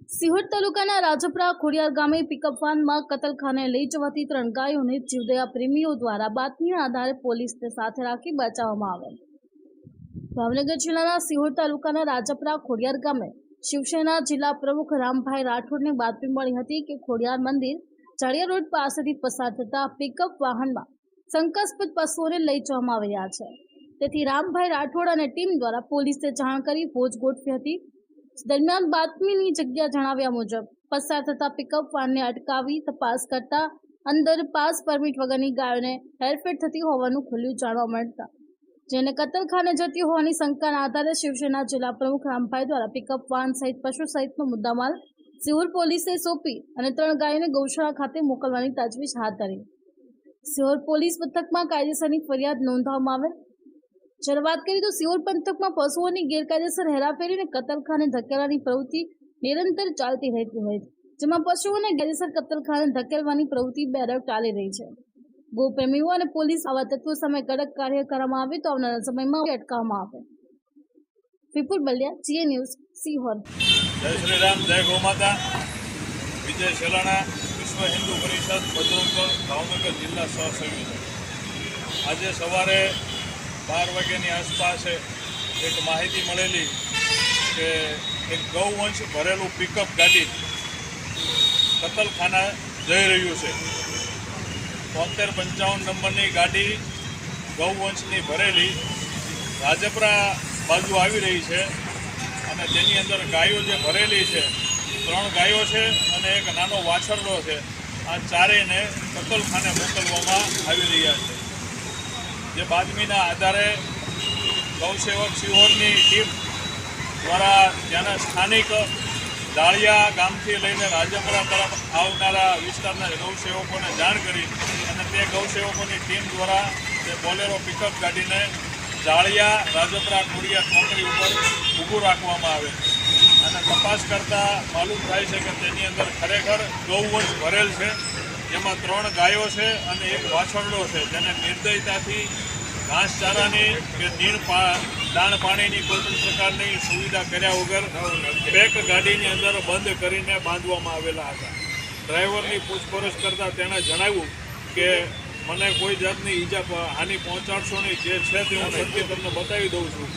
સિહોર તાલુકાના રાજપરા ખોડિયાર ગામે પિકઅપ વાનમાં કતલખાને લઈ જવાતી 3 ગાયોને જીવદયા પ્રેમીઓ દ્વારા બાતમીના આધારે પોલીસને સાથે રાખી બચાવવામાં આવેલ। ભાવનગર જિલ્લાના સિહોર તાલુકાના રાજપરા ખોડિયાર ગામે શિવસેના જિલ્લા પ્રમુખ રામભાઈ રાઠોડને બાતમી મળી હતી કે ખોડિયાર મંદિર ચાળિયા રોડ પાસેથી પસાર થતા પિકઅપ વાહનમાં શંકાસ્પદ પશુઓને લઈ જવામાં આવી રહ્યા છે। તેથી રામભાઈ રાઠોડ અને ટીમ દ્વારા પોલીસને જાણ કરી ફોજ ગોઠવી હતી। દરમિયાન બાતમીની જગ્યા જણાવ્યા મુજબ પસાર થતા પિકઅપ વાનને અટકાવી તપાસ કરતા અંદર પાસ પરમિટ વગરની ગાયોને હેરફેર થતી હોવાનું ખુલ્યું જાણવા મળતા જેને કતલખાને જતી હોવાની શંકાના આધારે શિવસેના જિલ્લા પ્રમુખ રામભાઈ દ્વારા પિકઅપ વાન સહિત પશુ સહિતનો મુદ્દામાલ સિહોર પોલીસે સોંપી અને 3 ગાયોને ગૌશાળા ખાતે મોકલવાની તજવીજ હાથ ધરી। સિહોર પોલીસ મથકમાં કાયદેસરની ફરિયાદ નોંધવામાં આવેલ। જ્યારે વાત કરીએ તો સિહોર પંથકમાં પશુઓની ગેરકાયદેસર હેરાફેરી અને કતલખાને ધકેલવાની પ્રવૃત્તિ નિરંતર ચાલતી રહેતી હોય જેમાં પશુઓને ગેરકાયદેસર કતલખાને ધકેલવાની પ્રવૃત્તિ બેરક ચાલી રહી છે। ગોપ્રેમીઓ અને પોલીસ આવા તત્વો સામે કડક કાર્ય કરવામાં આવે તો આવનારા સમયમાં અટકાવવામાં આવે। વિપુલ બલિયા, જીએ ન્યૂઝ, સિહોર। જય શ્રી રામ, જય ગૌ માતા। વિજય શેલાણા, વિશ્વ હિન્દુ પરિષદ બજરંગ ભાવનગર જિલ્લા સહસંયોજક। આજે સવારે 12 વાગ્યાની આસપાસ એક માહિતી મળેલી કે એક ગૌવંશ ભરેલું પિકઅપ ગાડી કતલખાના જઈ રહ્યું છે। 7355 નંબરની ગાડી ગૌવંશની ભરેલી રાજપરા બાજુ આવી રહી છે અને તેની અંદર ગાયો જે ભરેલી છે 3 ગાયો છે અને એક નાનો વાછરડો છે। આ ચારેયને કતલખાને મોકલવામાં આવી રહ્યા છે। જે બાતમીના આધારે ગૌસેવક સિહોરની ટીમ દ્વારા ત્યાંના સ્થાનિક દાળિયા ગામથી લઈને રાજપરા તરફ આવનારા વિસ્તારના ગૌસેવકોને જાણ કરી અને તે ગૌસેવકોની ટીમ દ્વારા તે બોલેરો પિકઅપ ગાડીને દાળિયા રાજપરા ખોડિયાર ચોકડી ઉપર ઊભું રાખવામાં આવે અને તપાસ કરતાં માલુમ થાય છે કે તેની અંદર ખરેખર ગૌવંશ ભરેલ છે, જેમાં 3 ગાયો છે અને એક વાછરડો છે જેને નિર્દયતાથી ઘાસચારાની કે દાણ પાણીની કોઈ પણ પ્રકારની સુવિધા કર્યા વગર પેક ગાડીની અંદર બંધ કરીને બાંધવામાં આવેલા હતા। ડ્રાઈવરની પૂછપરછ કરતાં તેણે જણાવ્યું કે મને કોઈ જાતની હાનિ પહોંચાડશો નહીં, જે છે તે હું સત્ય તમને બતાવી દઉં છું।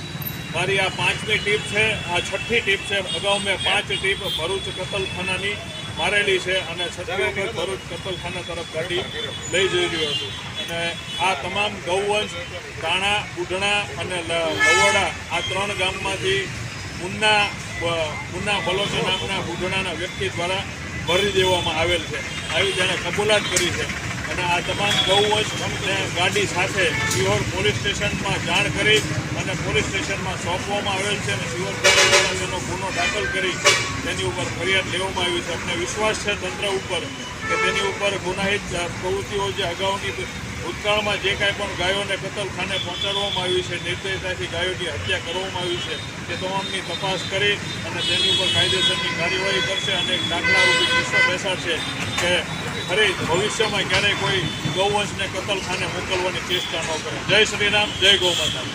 મારી આ 5મી ટીપ છે, આ 6ઠ્ઠી ટીપ છે। અગાઉ મેં 5 ટીપ ભરૂચ કતલખાનાની મારેલી છે અને 6ઠ્ઠી વખત ભરૂચ કતલખાના તરફ ગાડી લઈ જઈ રહ્યો છું અને આ તમામ ગૌવંશ કાણા, બુઢણા અને લવડા આ 3 ગામમાંથી મુન્ના બલોચા નામના બુઢણાના વ્યક્તિ દ્વારા ભરી દેવામાં આવેલ છે, આવી તેણે કબૂલાત કરી છે અને આ તમામ ગૌવંશને ગાડી સાથે સિહોર પોલીસ સ્ટેશનમાં જાણ કરી અને પોલીસ સ્ટેશનમાં સોંપવામાં આવેલ છે અને સિહોર દ્વારા તેનો ગુનો દાખલ કરી તેની ઉપર ફરિયાદ લેવામાં આવી છે। અમને વિશ્વાસ છે તંત્ર ઉપર કે તેની ઉપર ગુનાહિત પ્રવૃત્તિઓ જે અગાઉની ભૂતકાળમાં જે કાંઈ પણ ગાયોને કતલખાને પહોંચાડવામાં આવી છે, નિર્દયતાથી ગાયોની હત્યા કરવામાં આવી છે, તે તમામની તપાસ કરી અને તેની ઉપર કાયદેસરની કાર્યવાહી કરશે અને એક દાખલારૂપી કિસ્સો બેસાડશે કે ફરી ભવિષ્યમાં ક્યારેય કોઈ ગૌવંશને કતલખાને મોકલવાની ચેષ્ટા ન કરે। જય શ્રી રામ, જય ગૌ માતા।